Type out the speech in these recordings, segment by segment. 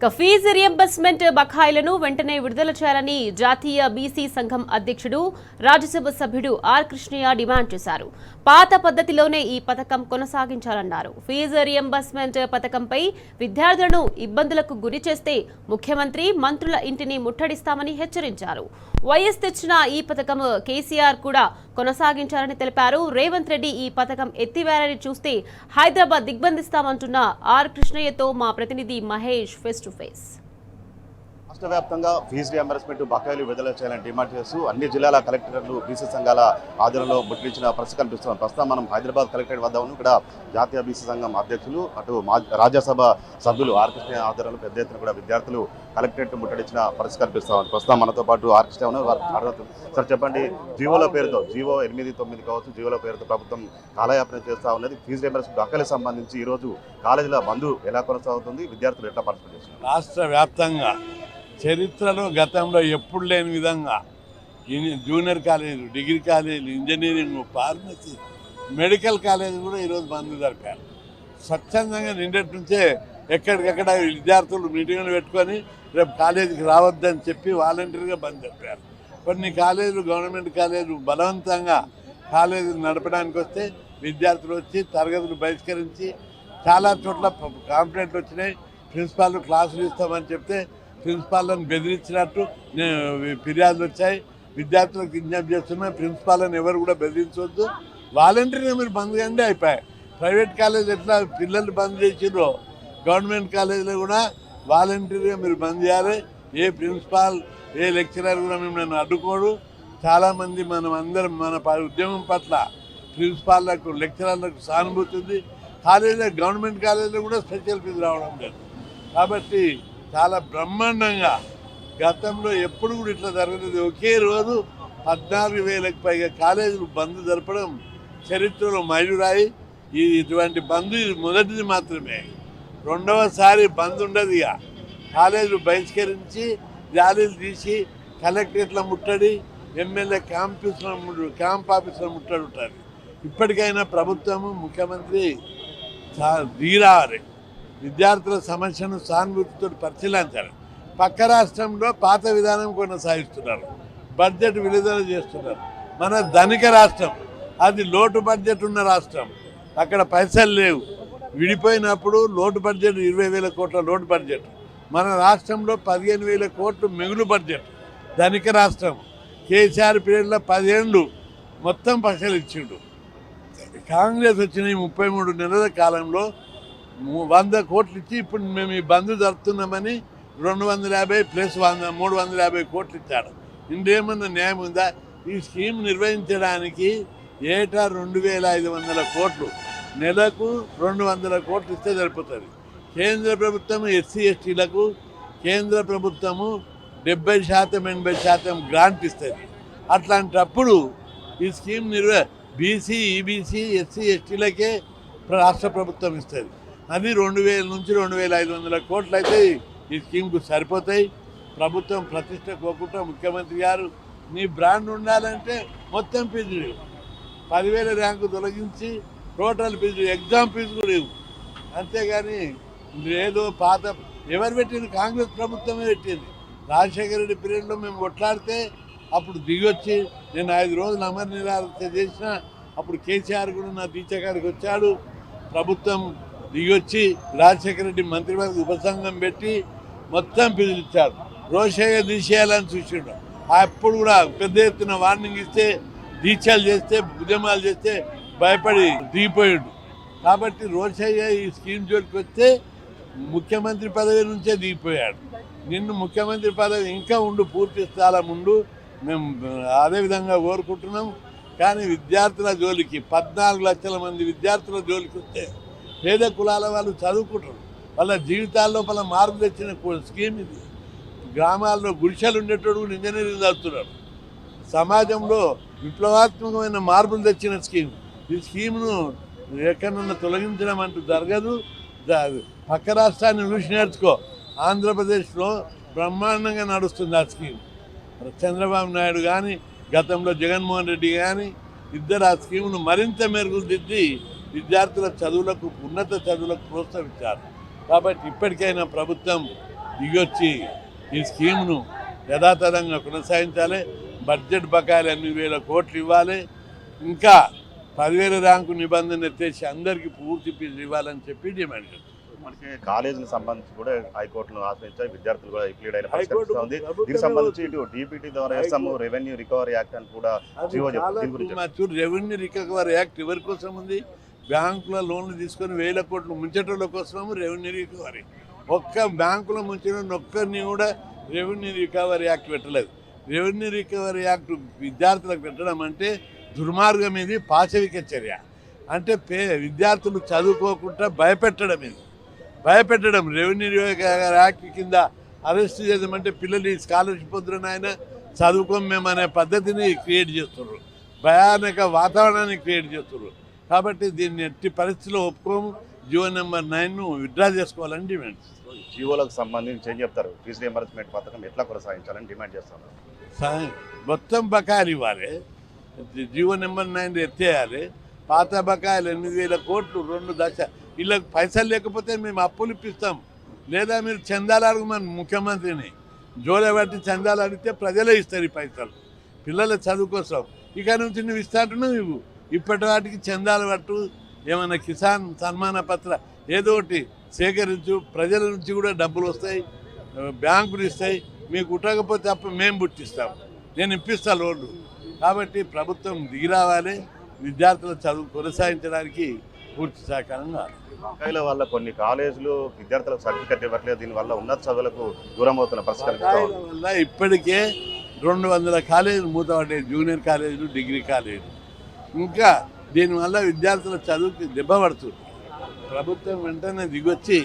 Fee reimbursement బకాయిలను వెంటనే విడుదల చేయాలని జాతీయ బీసీ సంఘం అధ్యక్షుడు రాజ్యసభ సభ్యుడు ఆర్ కృష్ణయ్య డిమాండ్ చేశారు. పాత పద్ధతిలోనే ఈ పథకం కొనసాగించాలన్నారు. ఫీజు రియంబర్స్మెంట్ పథకంపై విద్యార్థులను ఇబ్బందులకు గురి చేస్తే ముఖ్యమంత్రి మంత్రుల ఇంటిని ముట్టడిస్తామని హెచ్చరించారు. వైఎస్ తెచ్చిన ఈ పథకం కేసీఆర్ కూడా కొనసాగించాలని తెలిపారు. రేవంత్ రెడ్డి ఈ పథకం ఎత్తివేయాలని చూస్తే హైదరాబాద్ దిగ్బంధిస్తామంటున్న ఆర్ కృష్ణయ్యతో మా ప్రతినిధి మహేష్ ఫేస్ టు ఫేస్. రాష్ట్ర వ్యాప్తంగా ఫీజు రియంబర్స్మెంట్ బకాయిలు విడుదల చేయాలని డిమాండ్ చేస్తూ అన్ని జిల్లాల కలెక్టర్లు బీసీ సంఘాల ఆధ్వర్యంలో ముట్టించిన పరిస్థితి కనిపిస్తున్నాం. ప్రస్తుతం మనం హైదరాబాద్ కలెక్టరేట్ వద్ద ఉన్నాం. ఇక్కడ జాతీయ బీసీ సంఘం అధ్యక్షులు అటు రాజ్యసభ సభ్యులు ఆర్ కృష్ణ ఆధ్వర్యంలో పెద్ద ఎత్తున కూడా విద్యార్థులు కలెక్టరేట్ ముట్టడించిన పరిస్థితి కనిపిస్తాం. ప్రస్తుతం మనతో పాటు ఆర్ కృష్ణ ఉన్నారు. సార్ చెప్పండి, జీవోల పేరుతో జీవో 8-9 కావచ్చు, జీవోల పేరుతో ప్రభుత్వం కాలయాపన చేస్తూ ఉన్నది. ఫీజు రియంబర్స్మెంట్ బకాయిలకు సంబంధించి ఈ రోజు కాలేజీల బంద్ ఎలా కొనసాగుతుంది, విద్యార్థులు ఎట్లా పార్టిసిపేట్ చేస్తున్నారు? రాష్ట్ర వ్యాప్తంగా చరిత్రలో గతంలో ఎప్పుడు లేని విధంగా జూనియర్ కాలేజీలు, డిగ్రీ కాలేజీలు, ఇంజనీరింగ్, ఫార్మసీ, మెడికల్ కాలేజీలు కూడా ఈరోజు బంద్ జరిపారు. స్వచ్ఛందంగా నిన్నటి నుంచే ఎక్కడికక్కడ విద్యార్థులు మీటింగ్లు పెట్టుకొని రేపు కాలేజీకి రావద్దని చెప్పి వాలంటీర్గా బంద్ జరిపారు. కొన్ని కాలేజీలు, గవర్నమెంట్ కాలేజీలు బలవంతంగా కాలేజీలు నడపడానికి వస్తే విద్యార్థులు వచ్చి తరగతులు బహిష్కరించి చాలా చోట్ల కంప్లైంట్లు వచ్చినాయి. ప్రిన్సిపాల్ క్లాసులు ఇస్తామని చెప్తే ప్రిన్సిపాల్ని బెదిరించినట్టు ఫిర్యాదులు వచ్చాయి. విద్యార్థులకు విజ్ఞప్తి చేస్తున్నా, ప్రిన్సిపాల్ని ఎవరు కూడా బెదిరించవద్దు, వాలంటీర్గా మీరు బంద్ చేయండి అయిపోయాయి. ప్రైవేట్ కాలేజ్ ఎట్లా పిల్లలు బంద్ చేసిరో గవర్నమెంట్ కాలేజీలో కూడా వాలంటీర్గా మీరు బంద్ చేయాలి. ఏ ప్రిన్సిపాల్, ఏ లెక్చరర్ కూడా మిమ్మల్ని అడ్డుకోడు. చాలామంది మనం అందరం మన ఉద్యమం పట్ల ప్రిన్సిపాల్లకు, లెక్చరర్లకు సానుభూతి ఉంది. కాలేజీలో, గవర్నమెంట్ కాలేజీలో కూడా స్పెషల్ ఫీజు రావడం లేదు. కాబట్టి చాలా బ్రహ్మాండంగా గతంలో ఎప్పుడు కూడా ఇట్లా జరగలేదు. ఒకే రోజు 14,000కు పైగా కాలేజీలు బంద్ జరపడం చరిత్రలో మైలురాయి. ఇటువంటి బంద్ ఇది మొదటిది మాత్రమే. రెండవసారి బంద్ ఉండదు. ఇక కాలేజీలు బహిష్కరించి ర్యాలీలు తీసి కలెక్టరేట్ల ముట్టడి, ఎమ్మెల్యే క్యాంప్ ఆఫీసులో ముట్టడి ఉంటారు. ఇప్పటికైనా ప్రభుత్వము, ముఖ్యమంత్రి దిగిరావాలి. విద్యార్థుల సమస్యను సానుభూతితో పరిశీలించాలి. పక్క రాష్ట్రంలో పాత విధానం కొనసాగిస్తున్నారు, బడ్జెట్ విడుదల చేస్తున్నారు. మన ధనిక రాష్ట్రం, అది లోటు బడ్జెట్ ఉన్న రాష్ట్రం. అక్కడ పైసలు లేవు. విడిపోయినప్పుడు లోటు బడ్జెట్ 20,000 కోట్ల లోటు బడ్జెట్. మన రాష్ట్రంలో 15,000 కోట్లు మిగులు బడ్జెట్. ధనిక రాష్ట్రం. కేసీఆర్ పీరియడ్లో 10 ఏళ్ళు మొత్తం పైసలు ఇచ్చిండు. కాంగ్రెస్ వచ్చిన 33 నెలల కాలంలో 100 కోట్లు ఇచ్చి ఇప్పుడు మేము ఈ బంద్ జరుపుతున్నామని 250 ప్లస్ 100 350 కోట్లు ఇచ్చాడు. ఇంకేమన్నా న్యాయం ఉందా? ఈ స్కీమ్ నిర్వహించడానికి ఏటా 2,500 కోట్లు, నెలకు 200 కోట్లు ఇస్తే సరిపోతుంది. కేంద్ర ప్రభుత్వం ఎస్సీ ఎస్టీలకు కేంద్ర ప్రభుత్వము 70% 80% గ్రాంట్ ఇస్తుంది. అట్లాంటప్పుడు ఈ స్కీమ్ బీసీ, ఈబీసీ, ఎస్సీ ఎస్టీలకే రాష్ట్ర ప్రభుత్వం ఇస్తుంది. అది 2,000 నుంచి 2,500 కోట్లు అయితే ఈ స్కీమ్కు సరిపోతాయి. ప్రభుత్వం ప్రతిష్ట కోకుండా ముఖ్యమంత్రి గారు నీ బ్రాండ్ ఉండాలంటే మొత్తం ఫీజులు 10,000 ర్యాంకు తొలగించి టోటల్ ఫీజు, ఎగ్జామ్ ఫీజు కూడా ఇవ్వు. అంతేగాని ఏదో పాత ఎవరు పెట్టింది? కాంగ్రెస్ ప్రభుత్వమే పెట్టింది. రాజశేఖర రెడ్డి పీరియడ్లో మేము కొట్లాడితే అప్పుడు దిగొచ్చి నేను 5 రోజులు అమర నిరాహార చేసిన. అప్పుడు కేసీఆర్ కూడా నా దీక్షకాడికి వచ్చాడు. ప్రభుత్వం దిగొచ్చి రాజశేఖర రెడ్డి మంత్రివర్గ ఉపసంఘం పెట్టి మొత్తం ఫీజులు ఇచ్చాడు. రోషయ్య తీసేయాలని చూసిండు. అప్పుడు కూడా పెద్ద ఎత్తున వార్నింగ్ ఇస్తే, దీక్షలు చేస్తే, ఉద్యమాలు చేస్తే భయపడి దిగిపోయాడు. కాబట్టి రోషయ్య ఈ స్కీమ్ జోలికి వస్తే ముఖ్యమంత్రి పదవి నుంచే దిగిపోయాడు. నిన్ను ముఖ్యమంత్రి పదవి ఇంకా ఉండు, పూర్తి స్థానం ఉండు, మేము అదేవిధంగా కోరుకుంటున్నాం. కానీ విద్యార్థుల జోలికి 14 లక్షల మంది విద్యార్థుల జోలికి వస్తే పేద కులాల వాళ్ళు చదువుకుంటారు. వాళ్ళ జీవితాల్లో మార్పు తెచ్చిన స్కీమ్ ఇది. గ్రామాల్లో గుడిసెలు ఉండేటోడు ఇంజనీరింగ్ చదువుతున్నారు. సమాజంలో విప్లవాత్మకమైన మార్పులు తెచ్చిన స్కీమ్. ఈ స్కీమ్ను ఎక్కడన్నా తొలగించడం అంటూ జరగదు. పక్క రాష్ట్రాన్ని చూసి నేర్చుకో. ఆంధ్రప్రదేశ్లో బ్రహ్మాండంగా నడుస్తుంది ఆ స్కీమ్. చంద్రబాబు నాయుడు కానీ, గతంలో జగన్మోహన్ రెడ్డి కానీ ఇద్దరు ఆ స్కీమ్ను మరింత మెరుగులు దిద్ది విద్యార్థుల చదువులకు, ఉన్నత చదువులకు ప్రోత్సహించారు. కాబట్టి ఇప్పటికైనా ప్రభుత్వం దిగొచ్చి ఈ స్కీమ్ను యథాతథంగా కొనసాగించాలి. బడ్జెట్ బకాయిలు 8,000 కోట్లు ఇవ్వాలి. ఇంకా 10,000 ర్యాంకు నిబంధన ఎత్తేసి అందరికీ పూర్తి ఫీజు ఇవ్వాలని చెప్పి డిమాండ్ చేస్తారు. మనకి కాలేజీలకు సంబంధించి కూడా హైకోర్టును ఆశ్రయించారు, విద్యార్థులు కూడా ప్లీడ్ అయిన పరిస్థితి ఉంది. దీనికి సంబంధించి ఇటు డీపీటీ ద్వారా వేస్తాము రెవెన్యూ రికవరీ యాక్ట్ అని కూడా జీవో చెప్తారు. దీని గురించి రెవెన్యూ రికవరీ యాక్ట్ ఎవరి కోసం ఉంది? బ్యాంకుల లోన్లు తీసుకొని 1,000 కోట్లు ముంచటోళ్ళ కోసము రెవెన్యూ రికవరీ. ఒక్క బ్యాంకులో ముంచిన ఒక్కరిని కూడా రెవెన్యూ రికవరీ యాక్ట్ పెట్టలేదు. రెవెన్యూ రికవరీ యాక్ట్ విద్యార్థులకు పెట్టడం అంటే దుర్మార్గం, ఇది పాశవిక చర్య. అంటే విద్యార్థులు చదువుకోకుండా భయపెట్టడం రెవెన్యూ యాక్ట్ కింద అరెస్ట్ చేద్దామంటే పిల్లలు స్కాలర్షిప్ వద్దురని ఆయన చదువుకోమేమనే పద్ధతిని క్రియేట్ చేస్తున్నారు, భయానక వాతావరణాన్ని క్రియేట్ చేస్తున్నారు. కాబట్టి దీన్ని ఎట్టి పరిస్థితిలో ఒప్పుకోము. జీవో నెంబర్ 9ను విత్డ్రా చేసుకోవాలని డిమాండ్ చేస్తారు. జీవోలకు సంబంధించి ఏం చెప్తారు? ఫీజు రియంబర్స్మెంట్ పథకం ఎట్లా కొనసాగించాలని డిమాండ్ చేస్తున్నారు. మొత్తం బకాయిలు ఇవ్వాలి, జీవో నెంబర్ 9 ఎత్తేయాలి. పాత బకాయిలు 8,000 కోట్లు 2 దశ. వీళ్ళకి పైసలు లేకపోతే మేము అప్పులు ఇప్పిస్తాం, లేదా మీరు చందాలు అడగమని ముఖ్యమంత్రిని జోలబట్టి చందాలు అడిగితే ప్రజలే ఇస్తారు ఈ పైసలు పిల్లల చదువు కోసం. ఇక నుంచి నువ్వు ఇస్తా అంటున్నావు, ఇవ్వు. ఇప్పటి వాటికి చందాలు పట్టు, ఏమైనా కిసాన్ సన్మాన పత్ర ఏదో ఒకటి సేకరించు, ప్రజల నుంచి కూడా డబ్బులు వస్తాయి, బ్యాంకులు ఇస్తాయి. మీకు ఉట్టకపోతే అప్పుడు మేము పుట్టిస్తాం, నేను ఇప్పిస్తా లోన్లు. కాబట్టి ప్రభుత్వం దిగి రావాలి, విద్యార్థుల చదువు కొనసాగించడానికి పూర్తి సహకారం కావాలి. బకాయిల వల్ల కొన్ని కాలేజీలు విద్యార్థులకు సర్టిఫికెట్ ఇవ్వట్లేదు, దీనివల్ల ఉన్నత చదువులకు దూరం అవుతున్న పరిస్థితి వల్ల ఇప్పటికే 200 కాలేజీలు మూతపడ్డాయి, జూనియర్ కాలేజీలు, డిగ్రీ కాలేజీలు. ఇంకా దీనివల్ల విద్యార్థుల చదువుకి దెబ్బ పడుతుంది. ప్రభుత్వం వెంటనే దిగొచ్చి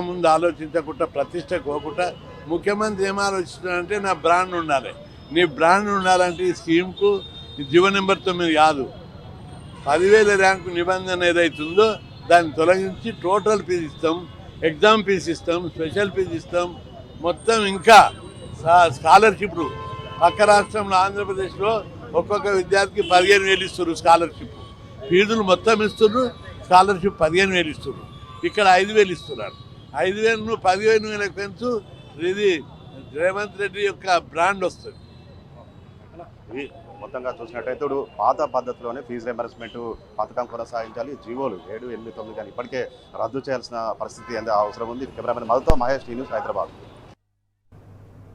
ముందు ఆలోచించకుండా, ప్రతిష్ట కోకుండా, ముఖ్యమంత్రి ఏం ఆలోచిస్తున్నాడంటే నా బ్రాండ్ ఉండాలి. నీ బ్రాండ్ ఉండాలంటే ఈ స్కీమ్కు జీవో నెంబర్ 9 కాదు, 10,000 ర్యాంకు నిబంధన ఏదైతుందో దాన్ని తొలగించి టోటల్ ఫీజు ఇస్తాం, ఎగ్జామ్ ఫీజు ఇస్తాం, స్పెషల్ ఫీజు ఇస్తాం మొత్తం. ఇంకా స్కాలర్షిప్లు పక్క రాష్ట్రంలో ఆంధ్రప్రదేశ్లో ఒక్కొక్క విద్యార్థికి 15,000 ఇస్తున్నారు స్కాలర్షిప్. ఫీజులు మొత్తం ఇస్తున్నారు, స్కాలర్షిప్ 15,000 ఇస్తున్నారు. ఇక్కడ 5,000 ఇస్తున్నారు. 5,000ను 15,000 పెంచు, ఇది రేవంత్ రెడ్డి యొక్క బ్రాండ్ వస్తుంది. మొత్తంగా చూసినట్టయితే ఇప్పుడు పాత పద్ధతిలోనే ఫీజు రియంబర్స్మెంట్ పథకం కొనసాగించాలి. జీవోలు 7, 8, 9 కానీ ఇప్పటికే రద్దు చేయాల్సిన పరిస్థితి అవసరం ఉంది. కెమెరామెన్ మధుతో మహేష్, న్యూస్, హైదరాబాద్.